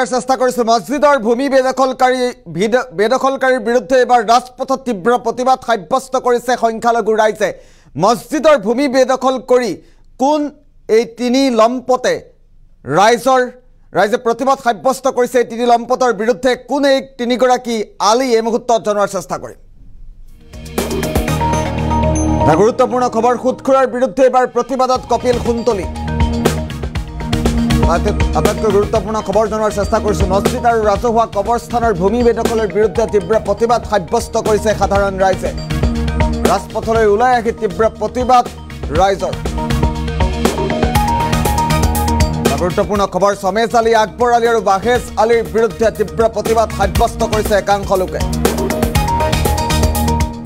চেষ্টা কৰিছে মছজিদৰ ভূমি বেদখলকাৰীৰ বিৰুদ্ধে এবাৰ ৰাজপথত তীব্ৰ প্ৰতিবাদ সাব্যস্ত কৰিছে সংখ্যালঘু ৰাইজে মছজিদৰ ভূমি বেদখল কৰি কোন এই তিনি লম্পতে ৰাইজে প্ৰতিবাদ সাব্যস্ত কৰিছে এই তিনি লম্পতৰ বিৰুদ্ধে কোন এই তিনিগৰাকী আলি এই মুহূৰ্তত জনোৱাৰ চেষ্টা কৰিম গুৰুত্বপূৰ্ণ খবৰ খুটখুৰাৰ বিৰুদ্ধে এবাৰ প্ৰতিবাদত কপিল খুন্তলি আটাইতকৈ গুৰুত্বপূৰ্ণ খবৰ জনোৱাৰ চেষ্টা কৰিছো মছজিদ আৰু ৰাজহুৱা কবৰস্থানৰ ভূমি বেদখলৰ বিৰুদ্ধে তীব্ৰ প্ৰতিবাদ সাব্যস্ত কৰিছে সাধাৰণ ৰাইজে ৰাজপথলৈ ওলাই আহি তীব্ৰ প্ৰতিবাদ ৰাইজৰ গুৰুত্বপূৰ্ণ খবৰ সমেজ আলী আকবৰ আলী আৰু বাহেজ আলীৰ বিৰুদ্ধে তীব্ৰ প্ৰতিবাদ সাব্যস্ত কৰিছে একাংশ লোকে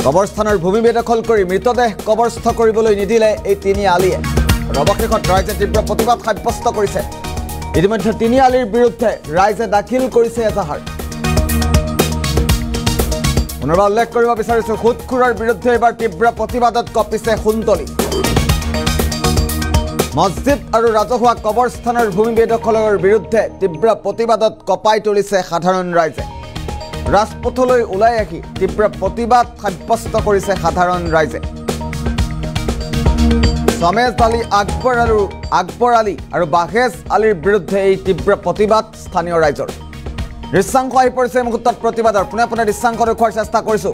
কবৰস্থানৰ ভূমি বেদখল কৰি মৃতদেহ কবৰস্থ কৰিবলৈ নিদিলে এই তিনি আলীয়ে অৱশেষত ৰাইজে তীব্ৰ প্ৰতিবাদ সাব্যস্ত কৰিছে ইতিমধ্যে তিনি আলীৰ বিৰুদ্ধে ৰাইজে দাখিল কৰিছে এজাহাৰ পুনৰবাৰ উল্লেখ কৰিব বিচাৰিছো খুটখুৰাৰ বিৰুদ্ধে এবাৰ তীব্ৰ প্ৰতিবাদত কঁপিছে খুন্তলি মছজিদ আৰু ৰাজহুৱা কবৰস্থানৰ ভূমি বেদখলৰ বিৰুদ্ধে তীব্ৰ প্ৰতিবাদত কঁপাই তুলিছে সাধাৰণ ৰাইজে ৰাজপথলৈ ওলাই আহি তীব্ৰ প্ৰতিবাদ সাব্যস্ত কৰিছে সাধাৰণ ৰাইজে সমেজ আলী আকবৰ আলী আৰু বাহেজ আলীৰ বিৰুদ্ধে এই তীব্ৰ প্ৰতিবাদ স্থানীয় ৰাইজৰ দৃশ্যাংশ আহি পৰিছে এই মুহূৰ্তত প্ৰতিবাদৰ পোনে পোনে দৃশ্যাংশ দেখুৱাৰ চেষ্টা কৰিছো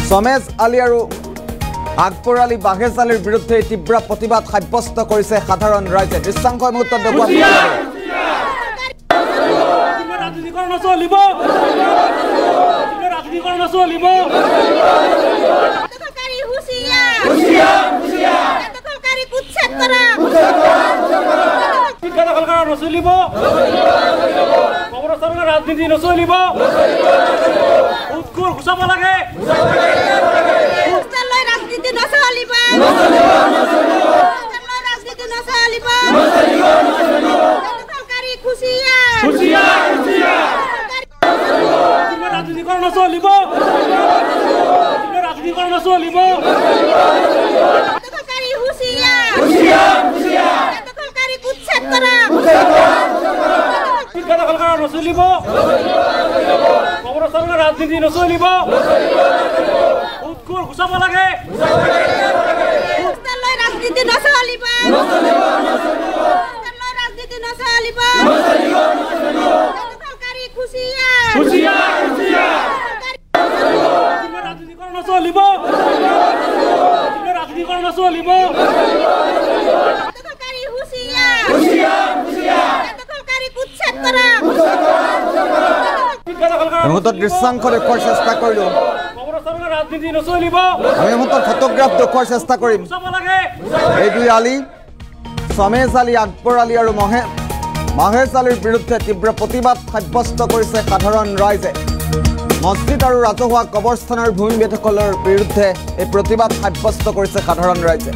সমেজ আলী আৰু আকবৰ আলী বাহেজ আলীৰ বিৰুদ্ধে তীব্ৰ প্ৰতিবাদ সাব্যস্ত কৰিছে সাধাৰণ ৰাইজে দৃশ্যাংশ এই মুহূৰ্তত দেখুৱাব ৰাজনীতি নচলিব উৎকুৰ ঘুচাব লাগে ৰাজনীতি নচলিব ৰাজনীতি নচলিব ৰাজনীতিকৰণ নচলিব ৰাজনীতিকৰণ নচলিব নচলিব কবৰস্থানৰ ৰাজনীতি নচলিব উৎকুৰ ঘুচাব লাগে ৰাজনীতি নচলিব ৰাজনীতি নচলিব ৰাজনীতিকৰণ নচলিব ৰাজনীতিকৰণ নচলিব দৃশ্যাংশ দেখুৱাৰ চেষ্টা কৰিলো ৰাজনীতি নচলিব আমি ফটোগ্ৰাফ দেখুৱাৰ চেষ্টা কৰিম এই দুই আলী সমেজ আলী আকবৰ আলী আৰু মাহেজ আলীৰ বিৰুদ্ধে তীব্ৰ প্ৰতিবাদ সাব্যস্ত কৰিছে সাধাৰণ ৰাইজে মছজিদ আৰু ৰাজহুৱা কবৰস্থানৰ ভূমি বেদখলৰ বিৰুদ্ধে এই প্ৰতিবাদ সাব্যস্ত কৰিছে সাধাৰণ ৰাইজে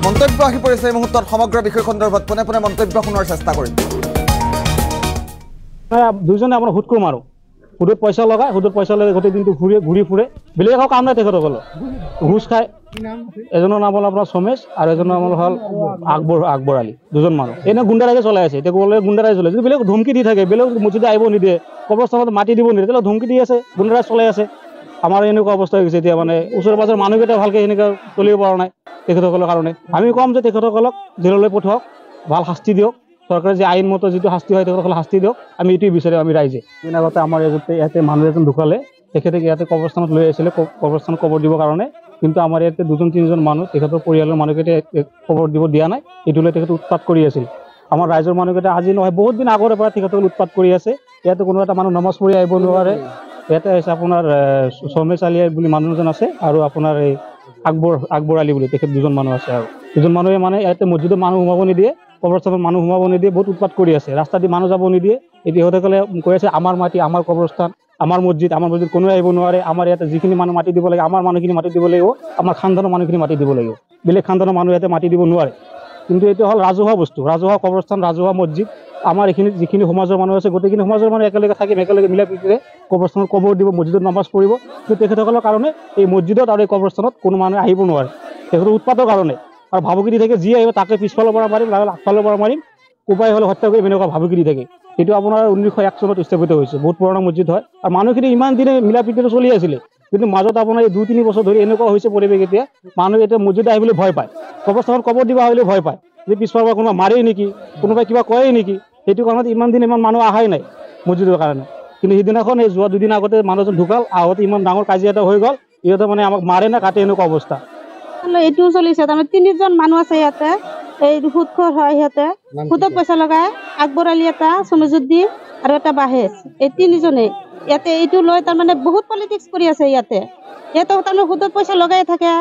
মন্তব্য আহি পৰিছে এই মুহূৰ্তত সমগ্ৰ বিষয় সন্দৰ্ভত পোনে পোনে মন্তব্য শুনাৰ চেষ্টা কৰিম দুজনে আপোনাৰ হুটকো মাৰো হুদত পইচা লগায় হুদত পইচা লগাই গোটেই দিনটো ঘূৰি ফুৰে বেলেগ একো কাম নাই তেখেতসকলৰ ঘুষ খায় এজনৰ নাম হ'ল আপোনাৰ সমেজ আৰু এজনৰ নাম হ'ল আকবৰ আলী দুজন মানুহ এনে গুণ্ডাৰাজে চলাই আছে এতিয়া ক'বলৈ গুণ্ডাৰাজে চলাই আছে বেলেগ ধমকি দি থাকে বেলেগ মছজিদে আহিব নিদিয়ে কবৰস্থানত মাটি দিব নিদিয়ে তেতিয়াহ'লে ধমকি দি আছে গুণ্ডাৰাজ চলাই আছে আমাৰ এনেকুৱা অৱস্থা হৈ গৈছে এতিয়া মানে ওচৰে পাজৰে মানুহকেইটা ভালকৈ এনেকৈ চলিব পৰা নাই তেখেতসকলৰ কাৰণে আমি ক'ম যে তেখেতসকলক জেললৈ পঠিয়াওক ভাল শাস্তি দিয়ক চৰকাৰে যে আইনমত যিটো শাস্তি হয় তেখেতসকলক শাস্তি দিয়ক আমি এইটোৱে বিচাৰিম আমি ৰাইজে দিন আগতে আমাৰ ইয়াতে মানুহ এজন ঢুকালে তেখেতে ইয়াতে কবৰস্থানত লৈ আহিছিলে কবৰস্থানত কবৰ দিবৰ কাৰণে কিন্তু আমাৰ ইয়াতে দুজন তিনিজন মানুহ তেখেতৰ পৰিয়ালৰ মানুহকেইটাই কবৰ দিব দিয়া নাই এইটোলৈ তেখেতে উৎপাত কৰি আছিল আমাৰ ৰাইজৰ মানুহকেইটা আজি নহয় বহুত দিন আগৰে পৰা তেখেতসকলে উৎপাত কৰি আছে ইয়াতে কোনো এটা মানুহ নমাজ পঢ়ি আহিব নোৱাৰে ইয়াতে আছে আপোনাৰ সমেজ আলী বুলি মানুহ এজন আছে আৰু আপোনাৰ এই আকবৰ আলী বুলি তেখেত দুজন মানুহ আছে আৰু দুজন মানুহে মানে ইয়াতে মছজিদত মানুহ সোমাব নিদিয়ে কবৰস্থানত মানুহ সোমাব নিদিয়ে বহুত উৎপাত কৰি আছে ৰাস্তা দি মানুহ যাব নিদিয়ে এতিয়া সিহঁতে কৈ আছে আমাৰ মাটি আমাৰ কবৰস্থান আমাৰ মছজিদ কোনো আহিব নোৱাৰে আমাৰ ইয়াতে যিখিনি মানুহ মাটি দিব লাগে আমাৰ মানুহখিনি মাটি দিব লাগিব আমাৰ খানদানৰ মানুহখিনি মাটি দিব লাগিব বেলেগ খানদানৰ মানুহ ইয়াতে মাটি দিব নোৱাৰে কিন্তু এইটো হ'ল ৰাজহুৱা বস্তু ৰাজহুৱা কবৰস্থান ৰাজহুৱা মছজিদ আমাৰ এইখিনি যিখিনি সমাজৰ মানুহ আছে গোটেইখিনি সমাজৰ মানুহ একেলগে থাকিম একেলগে মিলা প্ৰীতিৰে কবৰস্থানত কবৰ দিব মছজিদত নামাজ পঢ়িব কিন্তু তেখেতসকলৰ কাৰণে এই মছজিদত আৰু এই কবৰস্থানত কোনো মানুহ আহিব নোৱাৰে তেখেতৰ উৎপাতৰ কাৰণে আৰু ভাবুকি দি থাকে যি আহিব তাকে পিছফালৰ পৰা মাৰিম লাগিলে আগফালৰ পৰা মাৰিম কোবাই হ'লে হত্যা কৰিম এনেকুৱা ভাবুকি দি থাকে সেইটো আপোনাৰ 1901 চনত স্থাপিত হৈছে বহুত পুৰণা মছজিদ হয় আৰু মানুহখিনি ইমান দিনে মিলা প্ৰীতিৰে চলি আছিলে কিন্তু মাজত আপোনাৰ এই 2-3 বছৰ ধৰি এনেকুৱা হৈছে পৰিৱেশ এতিয়া মানুহ এতিয়া মছজিদ আহিবলৈ ভয় পায় কবৰস্থানত কবৰ দিব আহিলে ভয় পায় যে পিছফালৰ পৰা কোনোবা মাৰেই নেকি কোনোবাই কিবা কয়েই নেকি সেইটো কাৰণত ইমান দিন ইমান মানুহ আহাই নাই মছজিদৰ কাৰণে কিন্তু সিদিনাখন এই যোৱা 2 দিন আগতে মানুহজন ঢুকাল আহোঁতে ইমান ডাঙৰ কাজিয়া এটা হৈ গ'ল ইহঁতে মানে আমাক মাৰে না কাটে এনেকুৱা অৱস্থা এইটোও চলিছে তাৰমানে 3জন মানুহ আছে ইয়াতে এই সুদখোৰ হয় সিহঁতে সুদত পইচা লগায় আকবৰ আলী এটা চমেজুদ্দিন আৰু এটা বাহেজ এই 3জনে ইয়াতে এইটো লৈ তাৰমানে বহুত পলিটিক্স কৰি আছে ইয়াতে তাৰমানে সুদত পইচা লগাই থাকে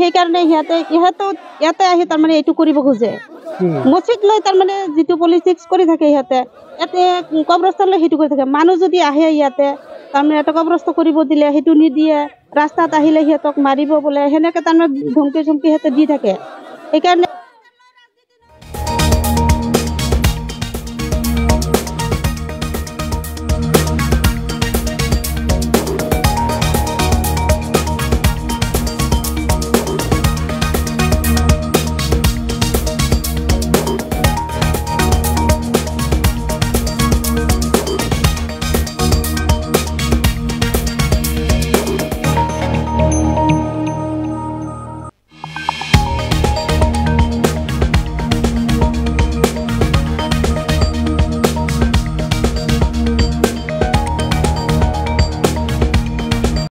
সেইকাৰণে ইয়াতে আহি তাৰমানে এইটো কৰিব খোজে মছজিদ লৈ তাৰমানে যিটো পলিটিক্স কৰি থাকে সিহঁতে ইয়াতে কবৰস্থান লৈ সেইটো কৰি থাকে মানুহ যদি আহে ইয়াতে তাৰমানে এটা কবৰস্থ কৰিব দিলে সেইটো নিদিয়ে ৰাস্তাত আহিলে সিহঁতক মাৰিব বোলে সেনেকে তাৰমানে ধমকি চমকি সিহঁতে দি থাকে সেইকাৰণে